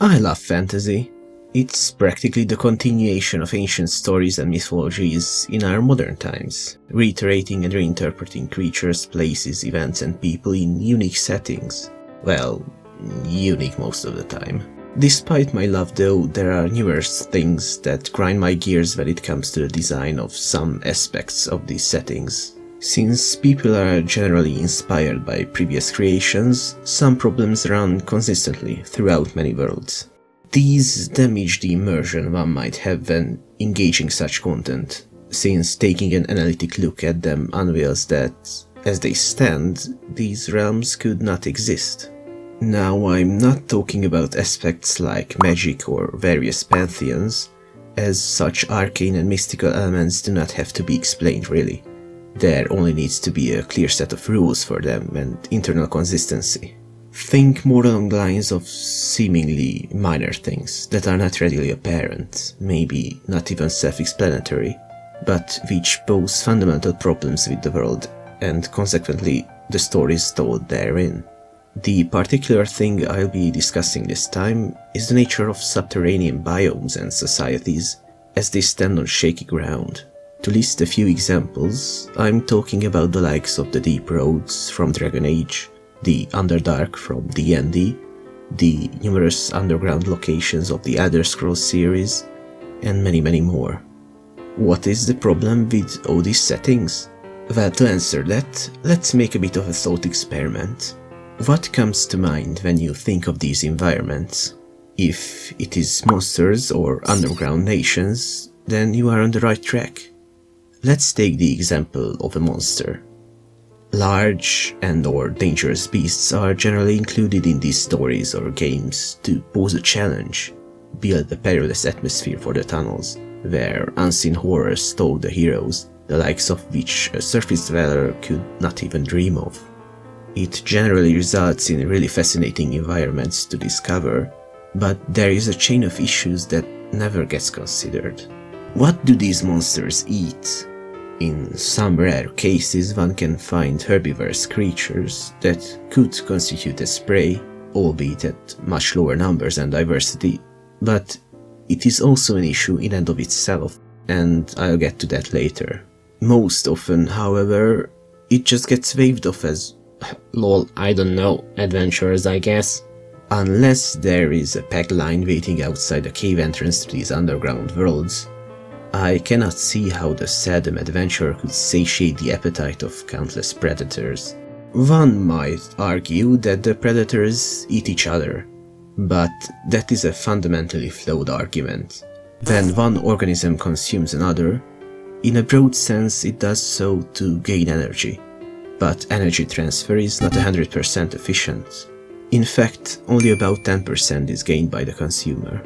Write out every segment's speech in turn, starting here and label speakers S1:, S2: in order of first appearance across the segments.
S1: I love fantasy. It's practically the continuation of ancient stories and mythologies in our modern times, reiterating and reinterpreting creatures, places, events and people in unique settings. Well, unique most of the time. Despite my love though, there are numerous things that grind my gears when it comes to the design of some aspects of these settings. Since people are generally inspired by previous creations, some problems run consistently throughout many worlds. These damage the immersion one might have when engaging such content, since taking an analytic look at them unveils that, as they stand, these realms could not exist. Now, I'm not talking about aspects like magic or various pantheons, as such arcane and mystical elements do not have to be explained really. There only needs to be a clear set of rules for them and internal consistency. Think more along the lines of seemingly minor things that are not readily apparent, maybe not even self-explanatory, but which pose fundamental problems with the world and consequently the stories told therein. The particular thing I'll be discussing this time is the nature of subterranean biomes and societies as they stand on shaky ground. To list a few examples, I'm talking about the likes of the Deep Roads from Dragon Age, the Underdark from D&D, the numerous underground locations of the Elder Scrolls series, and many more. What is the problem with all these settings? Well, to answer that, let's make a bit of a thought experiment. What comes to mind when you think of these environments? If it is monsters or underground nations, then you are on the right track. Let's take the example of a monster. Large and/or dangerous beasts are generally included in these stories or games to pose a challenge, build a perilous atmosphere for the tunnels, where unseen horrors stalk the heroes, the likes of which a surface dweller could not even dream of. It generally results in really fascinating environments to discover, but there is a chain of issues that never gets considered. What do these monsters eat? In some rare cases one can find herbivorous creatures that could constitute as prey, albeit at much lower numbers and diversity, but it is also an issue in and of itself, and I'll get to that later. Most often, however, it just gets waved off as lol, I don't know, adventurers I guess. Unless there is a pack line waiting outside the cave entrance to these underground worlds, I cannot see how the seldom adventurer could satiate the appetite of countless predators. One might argue that the predators eat each other, but that is a fundamentally flawed argument. When one organism consumes another, in a broad sense it does so to gain energy, but energy transfer is not 100% efficient. In fact, only about 10% is gained by the consumer.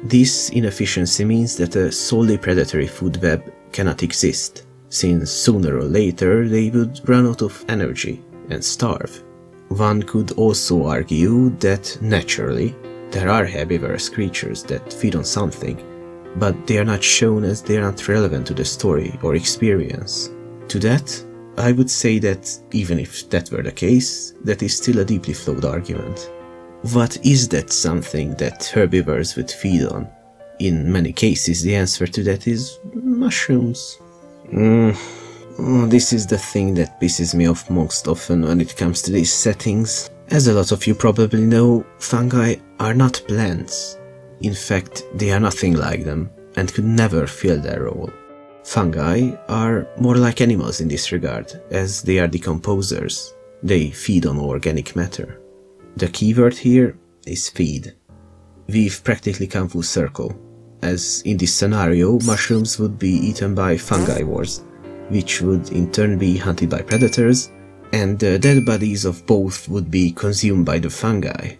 S1: This inefficiency means that a solely predatory food web cannot exist, since sooner or later they would run out of energy and starve. One could also argue that naturally there are herbivorous creatures that feed on something, but they are not shown as they are not relevant to the story or experience. To that, I would say that even if that were the case, that is still a deeply flawed argument. What is that something that herbivores would feed on? In many cases the answer to that is mushrooms. This is the thing that pisses me off most often when it comes to these settings. As a lot of you probably know, fungi are not plants. In fact, they are nothing like them and could never fill their role. Fungi are more like animals in this regard, as they are decomposers. They feed on organic matter. The keyword here is feed. We've practically come full circle, as in this scenario mushrooms would be eaten by fungivores, which would in turn be hunted by predators, and the dead bodies of both would be consumed by the fungi.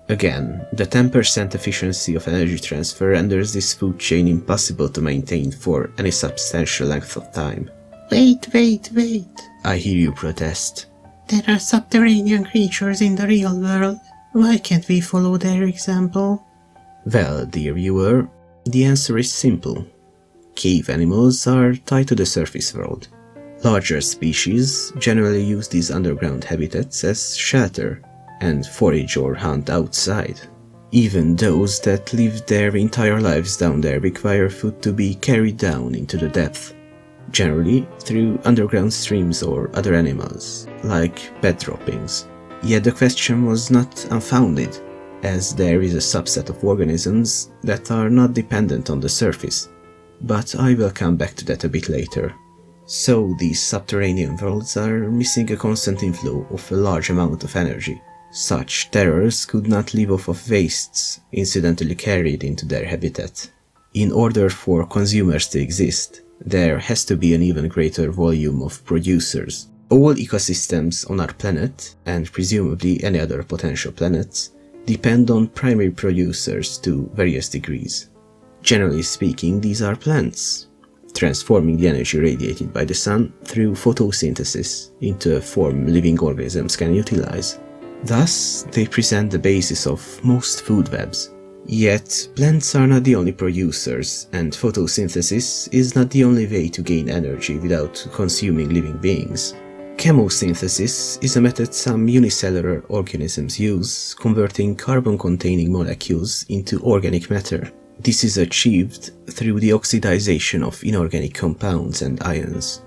S1: Again, the 10% efficiency of energy transfer renders this food chain impossible to maintain for any substantial length of time.
S2: Wait,
S1: I hear you protest.
S2: there are subterranean creatures in the real world. Why can't we follow their example?
S1: Well, dear viewer, the answer is simple. Cave animals are tied to the surface world. Larger species generally use these underground habitats as shelter and forage or hunt outside. Even those that live their entire lives down there require food to be carried down into the depth, generally through underground streams or other animals, like bed droppings. Yet the question was not unfounded, as there is a subset of organisms that are not dependent on the surface, but I will come back to that a bit later. So these subterranean worlds are missing a constant inflow of a large amount of energy. Such terrors could not live off of wastes incidentally carried into their habitat. In order for consumers to exist, there has to be an even greater volume of producers. All ecosystems on our planet, and presumably any other potential planets, depend on primary producers to various degrees. Generally speaking, these are plants, transforming the energy radiated by the sun through photosynthesis into a form living organisms can utilize. Thus, they present the basis of most food webs. Yet, plants are not the only producers, and photosynthesis is not the only way to gain energy without consuming living beings. Chemosynthesis is a method some unicellular organisms use, converting carbon-containing molecules into organic matter. This is achieved through the oxidization of inorganic compounds and ions.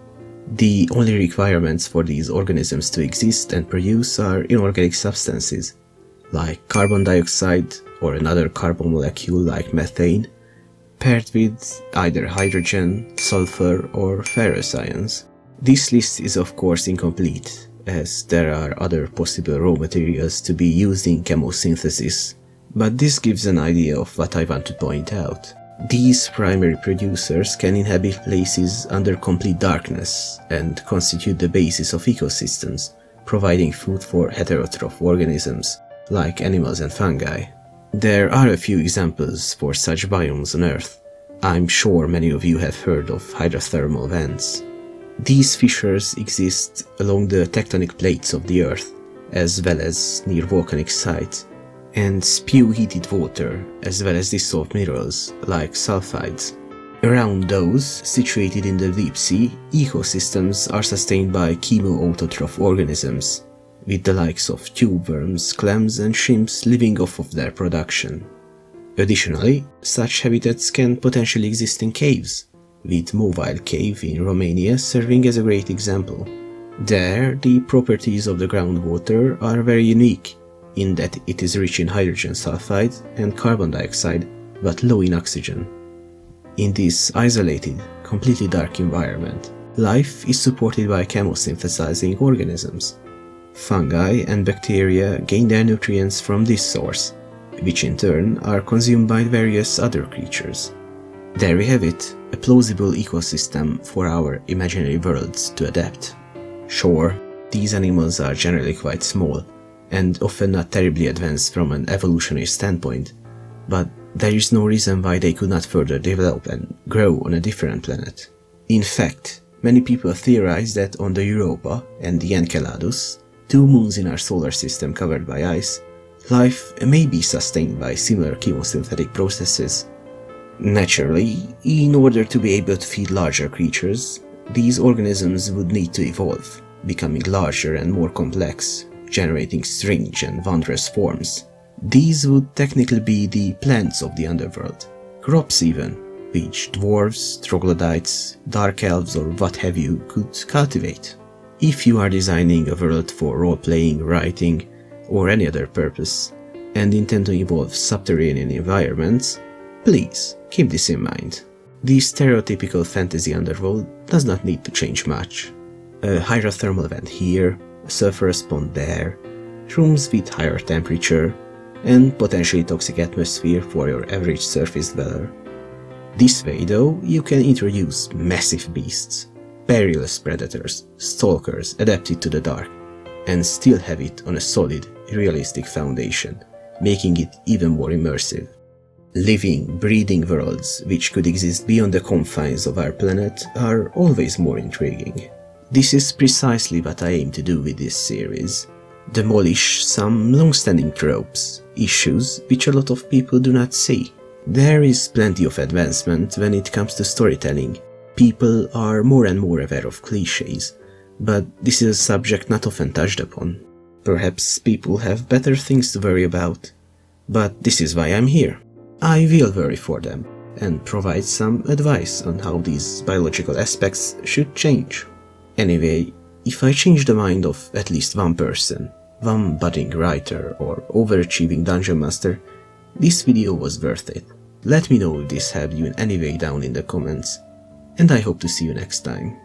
S1: The only requirements for these organisms to exist and produce are inorganic substances, like carbon dioxide or another carbon molecule like methane, paired with either hydrogen, sulfur, or ferrous ions. This list is of course incomplete, as there are other possible raw materials to be used in chemosynthesis, but this gives an idea of what I want to point out. These primary producers can inhabit places under complete darkness and constitute the basis of ecosystems, providing food for heterotroph organisms, like animals and fungi. There are a few examples for such biomes on Earth. I'm sure many of you have heard of hydrothermal vents. These fissures exist along the tectonic plates of the Earth, as well as near volcanic sites, and spew heated water as well as dissolved minerals like sulfides. Around those, situated in the deep sea, ecosystems are sustained by chemoautotroph organisms, with the likes of tube worms, clams and shrimps living off of their production. Additionally, such habitats can potentially exist in caves, with Mobile Cave in Romania serving as a great example. There, the properties of the groundwater are very unique, in that it is rich in hydrogen sulfide and carbon dioxide, but low in oxygen. In this isolated, completely dark environment, life is supported by chemosynthesizing organisms. Fungi and bacteria gain their nutrients from this source, which in turn are consumed by various other creatures. There we have it, a plausible ecosystem for our imaginary worlds to adapt. Sure, these animals are generally quite small, and often not terribly advanced from an evolutionary standpoint, but there is no reason why they could not further develop and grow on a different planet. In fact, many people theorize that on the Europa and the Enceladus, 2 moons in our solar system covered by ice, life may be sustained by similar chemosynthetic processes. Naturally, in order to be able to feed larger creatures, these organisms would need to evolve, becoming larger and more complex, generating strange and wondrous forms. These would technically be the plants of the underworld, crops even, which dwarves, troglodytes, dark elves or what have you could cultivate. If you are designing a world for role-playing, writing, or any other purpose, and intend to evolve subterranean environments, please keep this in mind. The stereotypical fantasy underworld does not need to change much. A hydrothermal vent here, a sulfurous pond there, rooms with higher temperature, and potentially toxic atmosphere for your average surface dweller. This way though, you can introduce massive beasts, perilous predators, stalkers adapted to the dark, and still have it on a solid, realistic foundation, making it even more immersive. Living, breathing worlds which could exist beyond the confines of our planet are always more intriguing. This is precisely what I aim to do with this series. Demolish some long-standing tropes, issues which a lot of people do not see. There is plenty of advancement when it comes to storytelling. People are more and more aware of clichés, but this is a subject not often touched upon. Perhaps people have better things to worry about. But this is why I'm here. I will worry for them and provide some advice on how these biological aspects should change. Anyway, if I change the mind of at least one person, one budding writer or overachieving dungeon master, this video was worth it. Let me know if this helped you in any way down in the comments, and I hope to see you next time.